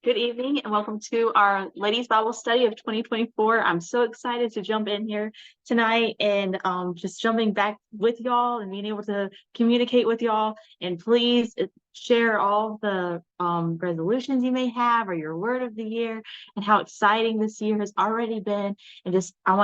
Good evening and welcome to our Ladies Bible Study of 2024. I'm so excited to jump in here tonight and just jumping back with y'all and being able to communicate with y'all. And please share all the resolutions you may have or your word of the year and how exciting this year has already been. And just I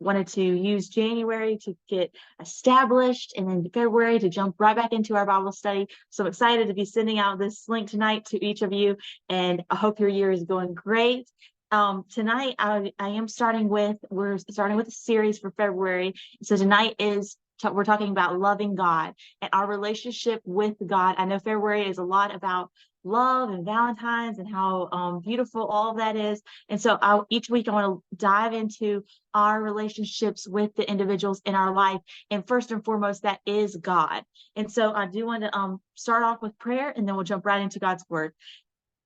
wanted to use January to get established and then February to jump right back into our Bible study. So I'm excited to be sending out this link tonight to each of you, and I hope your year is going great. Tonight we're starting with a series for February. So tonight we're talking about loving God and our relationship with God. I know February is a lot about love and Valentine's and how beautiful all of that is. And so each week I want to dive into our relationships with the individuals in our life. And first and foremost, that is God. And so I do want to start off with prayer, and then we'll jump right into God's word.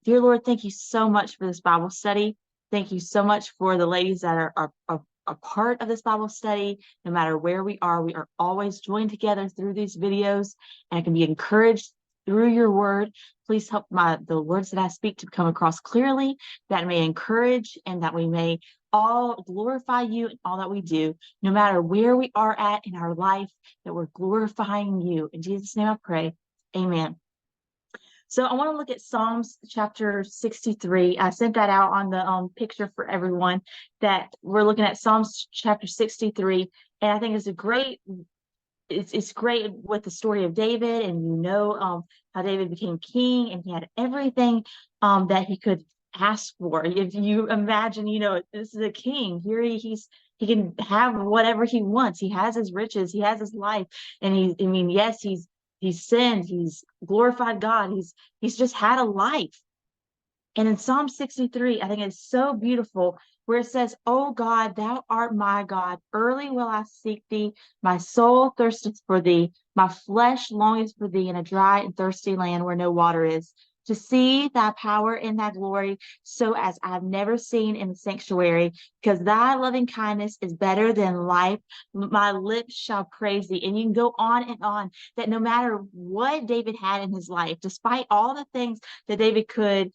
Dear Lord, thank you so much for this Bible study. Thank you so much for the ladies that are a part of this Bible study. No matter where we are always joined together through these videos, and I can be encouraged through your word. Please help the words that I speak to come across clearly, that may encourage, and that we may all glorify you in all that we do, no matter where we are at in our life, that we're glorifying you. In Jesus' name I pray, amen. So I want to look at Psalms chapter 63. I sent that out on the picture for everyone, that we're looking at Psalms chapter 63. And I think it's great with the story of David, and how David became king, and he had everything that he could ask for. If you imagine, this is a king. Here he can have whatever he wants. He has his riches, he has his life, and he's sinned, he's glorified God, he's just had a life. And in Psalm 63, I think it's so beautiful, where it says, "O God, thou art my God, early will I seek thee, my soul thirsteth for thee, my flesh longeth for thee in a dry and thirsty land where no water is, to see thy power and thy glory, so as I've never seen in the sanctuary, because thy loving kindness is better than life. My lips shall praise thee." And you can go on, that no matter what David had in his life, despite all the things that David could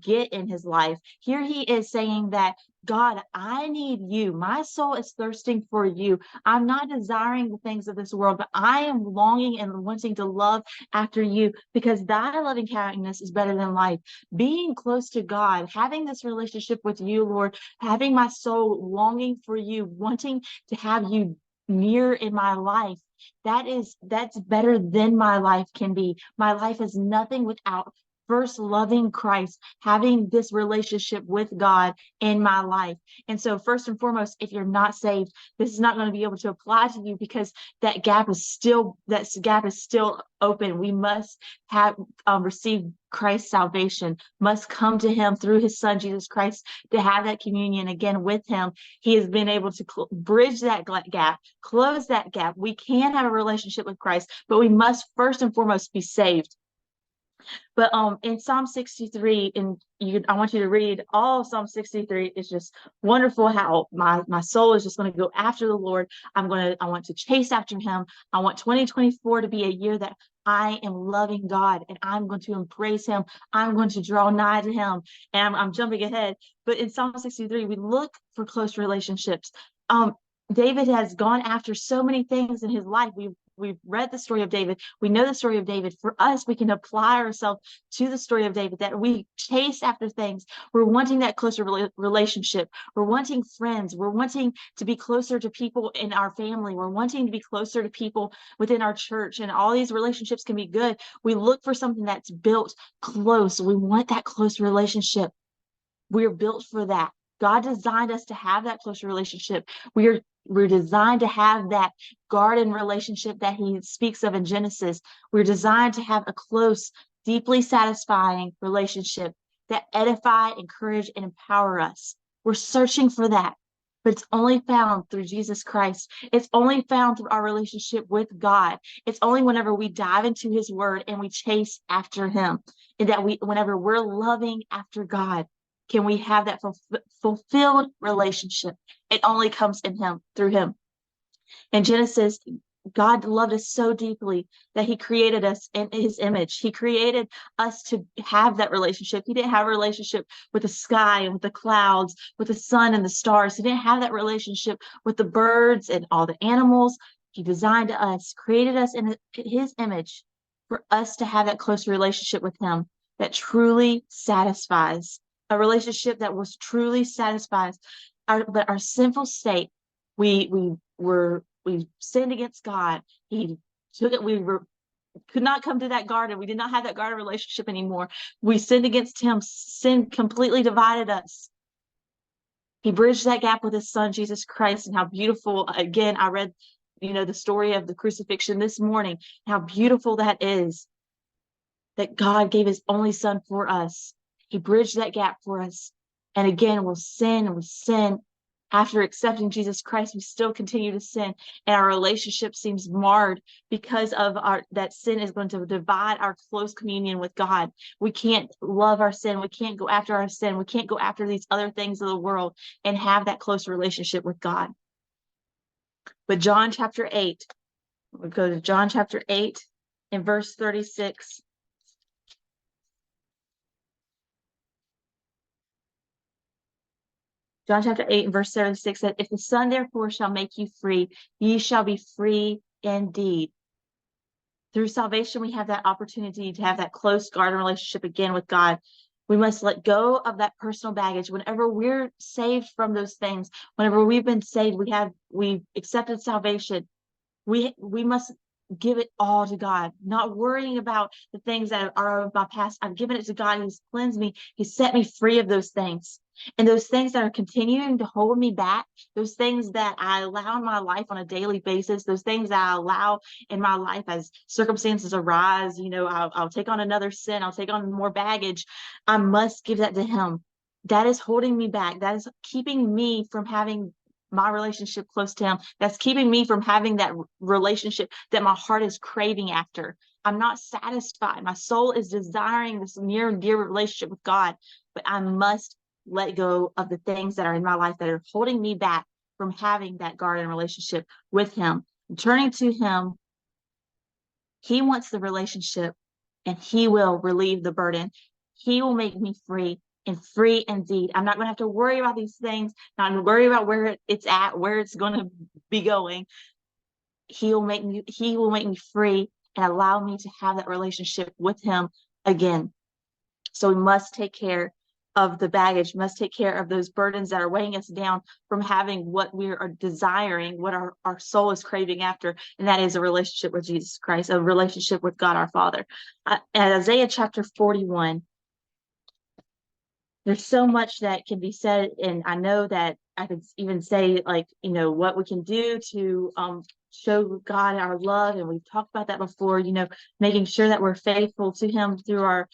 get in his life, here he is saying that, God, I need you. My soul is thirsting for you. I'm not desiring the things of this world, but I am longing and wanting to love after you, because thy loving kindness is better than life. Being close to God, having this relationship with you, Lord, having my soul longing for you, wanting to have you near in my life, that's better than my life can be. My life is nothing without first loving Christ, having this relationship with God in my life. And so first and foremost, if you're not saved, this is not going to be able to apply to you, because that gap is still open. We must have received Christ's salvation, must come to him through his son, Jesus Christ, to have that communion again with him. He has been able to bridge that gap, close that gap. We can have a relationship with Christ, but we must first and foremost be saved. But in Psalm 63, I want you to read all of Psalm 63. It's just wonderful how my soul is just going to go after the Lord. I want to chase after him. I want 2024 to be a year that I am loving God, and I'm going to embrace him. I'm going to draw nigh to him. And I'm jumping ahead. But in Psalm 63, we look for close relationships. David has gone after so many things in his life. We've read the story of David. We know the story of David. For us, we can apply ourselves to the story of David, that we chase after things. We're wanting that closer relationship. We're wanting friends. We're wanting to be closer to people in our family. We're wanting to be closer to people within our church. And all these relationships can be good. We look for something that's built close. We want that close relationship. We're built for that. God designed us to have that close relationship. We're designed to have that garden relationship that he speaks of in Genesis. We're designed to have a close, deeply satisfying relationship that edify, encourage, and empower us. We're searching for that, but it's only found through Jesus Christ. It's only found through our relationship with God. It's only whenever we dive into his word and we chase after him, and that whenever we're loving after God, can we have that fulfilled relationship. It only comes in him, through him. In Genesis, God loved us so deeply that he created us in his image. He created us to have that relationship. He didn't have a relationship with the sky and with the clouds, with the sun and the stars. He didn't have that relationship with the birds and all the animals. He designed us, created us in his image for us to have that close relationship with him that truly satisfies, a relationship that was truly satisfies but our sinful state. We sinned against God. He took it. Could not come to that garden. We did not have that garden relationship anymore. We sinned against him. Sin completely divided us. He bridged that gap with his son, Jesus Christ, and how beautiful, again, I read, the story of the crucifixion this morning, how beautiful that is, that God gave his only son for us. He bridged that gap for us. And again, we'll sin and we sin. After accepting Jesus Christ, we still continue to sin, and our relationship seems marred because of that sin is going to divide our close communion with God. We can't love our sin. We can't go after our sin. We can't go after these other things of the world and have that close relationship with God. But John chapter 8, we'll go to John chapter 8 and verse 36. John chapter 8 and verse 36 said, if the Son therefore shall make you free, ye shall be free indeed. Through salvation, we have that opportunity to have that close garden relationship again with God. We must let go of that personal baggage. Whenever we're saved from those things, whenever we've been saved, we've accepted salvation, we must give it all to God, not worrying about the things that are of my past. I've given it to God. He's cleansed me. He's set me free of those things. And those things that are continuing to hold me back, those things that I allow in my life on a daily basis, those things that I allow in my life as circumstances arise, I'll take on another sin. I'll take on more baggage. I must give that to him. That is holding me back. That is keeping me from having my relationship close to him. That's keeping me from having that relationship that my heart is craving after. I'm not satisfied. My soul is desiring this near and dear relationship with God, but I must let go of the things that are in my life that are holding me back from having that garden relationship with him. Turning to him, he wants the relationship, and he will relieve the burden. He will make me free, and free indeed. I'm not going to have to worry about these things, not worry about where it's at, where it's going to be going. He will make me free and allow me to have that relationship with him again. So we must take care of the baggage, must take care of those burdens that are weighing us down from having what we are desiring, what our soul is craving after, and that is a relationship with Jesus Christ, a relationship with God our Father. Isaiah chapter 41, there's so much that can be said, and I know that I could even say, what we can do to show God our love, and we've talked about that before, making sure that we're faithful to him through our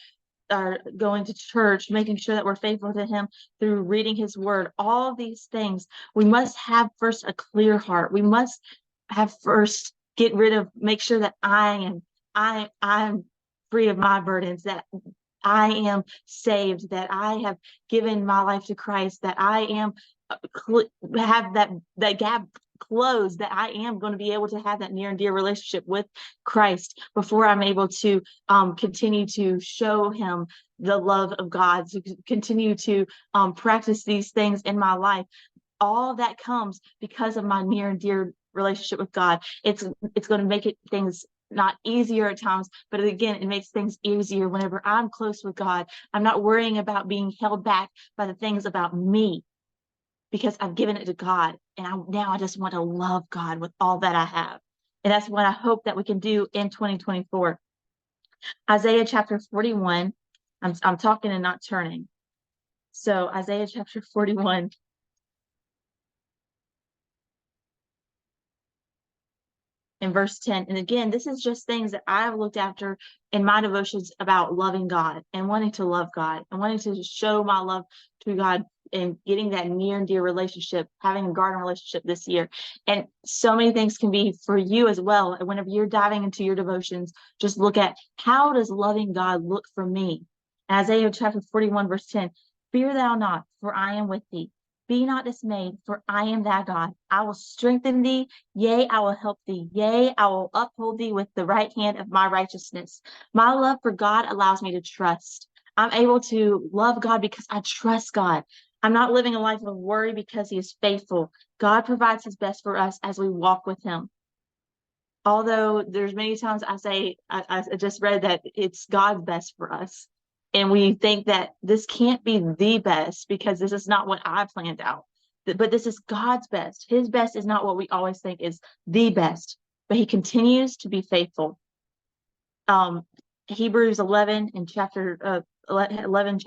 going to church, making sure that we're faithful to him through reading his word. All of these things, we must have first a clear heart. We must have first make sure that I'm free of my burdens, that I am saved, that I have given my life to Christ, that I am have that gap closed, that I am going to be able to have that near and dear relationship with Christ before I'm able to continue to show him the love of God, to continue to practice these things in my life. All that comes because of my near and dear relationship with God. It's going to make things not easier at times, but again, it makes things easier whenever I'm close with God. I'm not worrying about being held back by the things about me, because I've given it to God, and now I just want to love God with all that I have. And that's what I hope that we can do in 2024. Isaiah chapter 41, I'm talking and not turning. So Isaiah chapter 41. In verse 10. And again, this is just things that I've looked after in my devotions about loving God and wanting to love God and wanting to show my love to God and getting that near and dear relationship, having a garden relationship this year. And so many things can be for you as well. And whenever you're diving into your devotions, just look at, how does loving God look for me? Isaiah chapter 41, verse 10, fear thou not, for I am with thee. Be not dismayed, for I am thy God. I will strengthen thee. Yea, I will help thee. Yea, I will uphold thee with the right hand of my righteousness. My love for God allows me to trust. I'm able to love God because I trust God. I'm not living a life of worry because he is faithful. God provides his best for us as we walk with him. Although there's many times I say, I just read that it's God's best for us. And we think that this can't be the best because this is not what I planned out. But this is God's best. His best is not what we always think is the best, but he continues to be faithful. Hebrews 11 and chapter 11,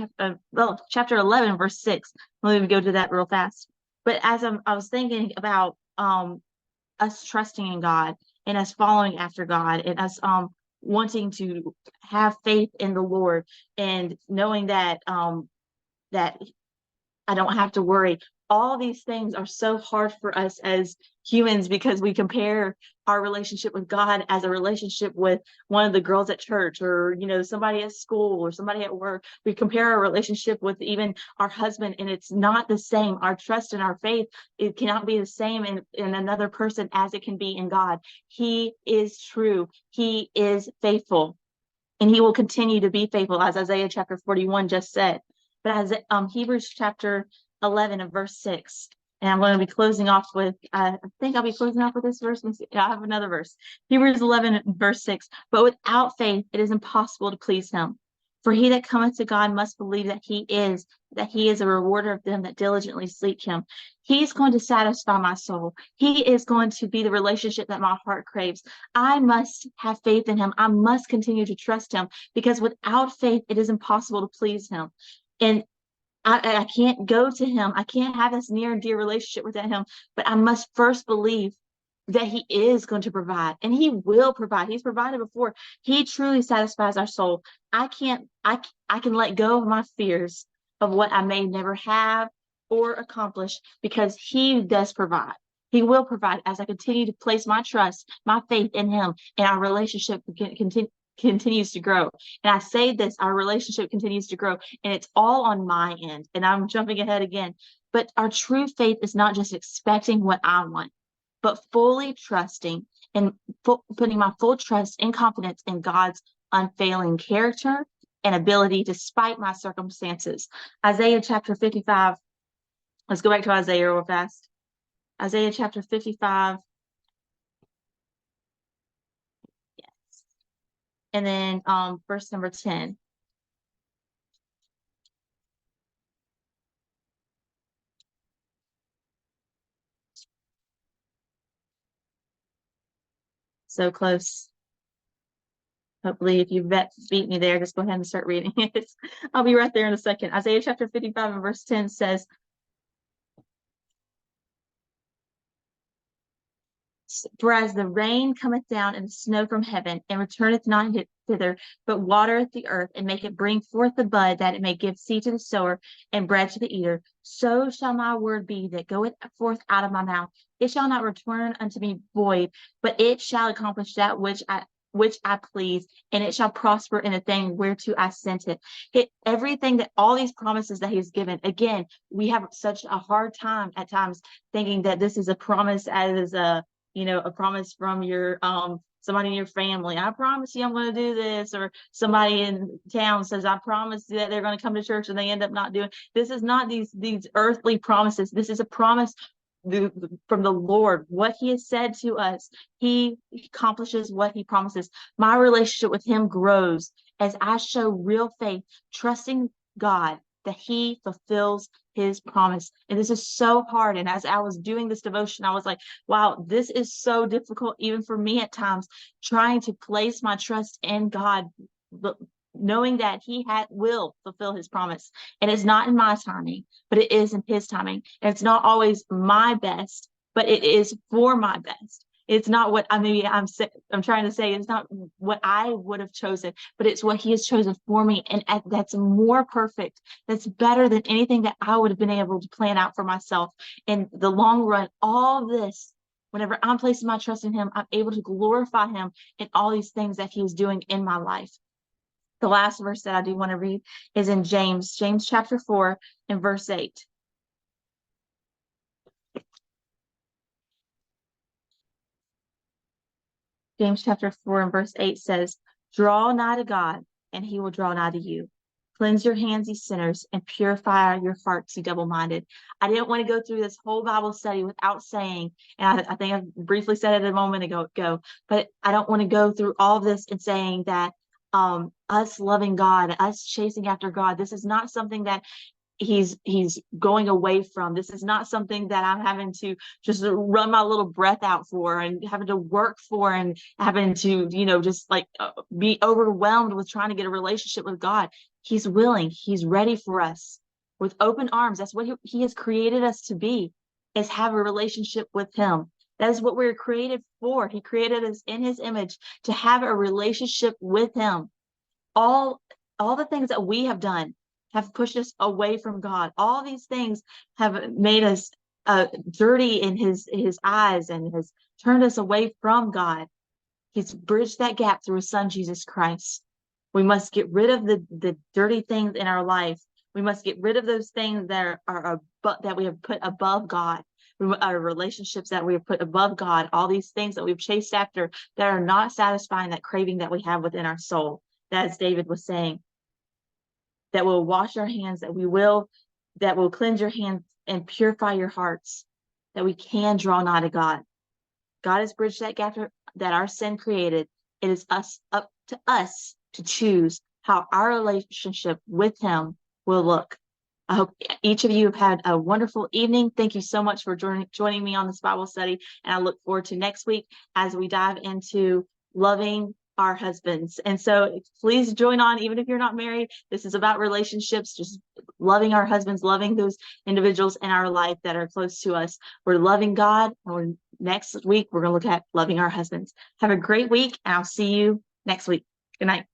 chapter 11, verse 6. Let me go to that real fast. But as I was thinking about us trusting in God and us following after God and us wanting to have faith in the Lord and knowing that that I don't have to worry. All these things are so hard for us as humans because we compare our relationship with God as a relationship with one of the girls at church or, somebody at school or somebody at work. We compare our relationship with even our husband, and it's not the same. Our trust and our faith, it cannot be the same in another person as it can be in God. He is true. He is faithful, and he will continue to be faithful, as Isaiah chapter 41 just said. But as Hebrews chapter 11 and verse 6, and I'm going to be closing off with, I think I'll be closing off with this verse. I have another verse. Hebrews 11 verse 6, but without faith, it is impossible to please him. For he that cometh to God must believe that he is a rewarder of them that diligently seek him. He's going to satisfy my soul. He is going to be the relationship that my heart craves. I must have faith in him. I must continue to trust him because without faith, it is impossible to please him. And I can't go to him. I can't have this near and dear relationship with him, but I must first believe that he is going to provide, and he will provide. He's provided before. He truly satisfies our soul. I can let go of my fears of what I may never have or accomplish because he does provide. He will provide as I continue to place my trust, my faith in him, and our relationship continues to grow. And I say this, our relationship continues to grow, and it's all on my end. And I'm jumping ahead again. But our true faith is not just expecting what I want, but fully trusting and putting my full trust and confidence in God's unfailing character and ability despite my circumstances. Isaiah chapter 55. Let's go back to Isaiah real fast. Isaiah chapter 55. Yes. And then verse number 10. So close. Hopefully, if you beat me there, just go ahead and start reading it. I'll be right there in a second. Isaiah chapter 55 and verse 10 says, for as the rain cometh down and the snow from heaven, and returneth not thither, but watereth the earth, and make it bring forth the bud, that it may give seed to the sower and bread to the eater, so shall my word be that goeth forth out of my mouth. It shall not return unto me void, but it shall accomplish that which I please, and it shall prosper in the thing whereto I sent it. Everything that all these promises that he's given, again, we have such a hard time at times thinking that this is a promise as a promise from your somebody in your family. I promise you I'm going to do this, or somebody in town says, I promise you that they're going to come to church and they end up not doing. This is not these earthly promises. This is a promise from the Lord. What he has said to us, he accomplishes what he promises. My relationship with him grows as I show real faith, trusting God that he fulfills his promise. And this is so hard. And as I was doing this devotion, I was like, wow, this is so difficult, even for me at times, trying to place my trust in God, but knowing that he will fulfill his promise. And it's not in my timing, but it is in his timing. And it's not always my best, but it is for my best. It's not what I'm trying to say. It's not what I would have chosen, but it's what he has chosen for me. And that's more perfect. That's better than anything that I would have been able to plan out for myself. In the long run, all this, whenever I'm placing my trust in him, I'm able to glorify him in all these things that he is doing in my life. The last verse that I do want to read is in James chapter 4 and verse 8. James chapter 4 and verse 8 says, draw nigh to God, and he will draw nigh to you. Cleanse your hands, ye sinners, and purify your hearts, ye double-minded. I didn't want to go through this whole Bible study without saying, and I think I briefly said it a moment ago, but I don't want to go through all of this and saying that us loving God, us chasing after God, this is not something that he's going away from. This is not something that I'm having to just run my little breath out for and having to work for and having to, just like be overwhelmed with trying to get a relationship with God. He's willing, he's ready for us with open arms. That's what he has created us to be, is have a relationship with him. That is what we're created for. He created us in his image to have a relationship with him. All the things that we have done have pushed us away from God. All these things have made us dirty in his eyes and has turned us away from God. He's bridged that gap through his son, Jesus Christ. We must get rid of the dirty things in our life. We must get rid of those things that that we have put above God. Our relationships that we have put above God, all these things that we've chased after that are not satisfying that craving that we have within our soul. As David was saying, that will wash our hands, that will cleanse your hands and purify your hearts, that we can draw nigh to God. God has bridged that gap that our sin created. It is up to us to choose how our relationship with him will look. I hope each of you have had a wonderful evening. Thank you so much for joining me on this Bible study. And I look forward to next week as we dive into loving our husbands. And so please join on, even if you're not married. This is about relationships, just loving our husbands, loving those individuals in our life that are close to us. We're loving God. And next week, we're going to look at loving our husbands. Have a great week, and I'll see you next week. Good night.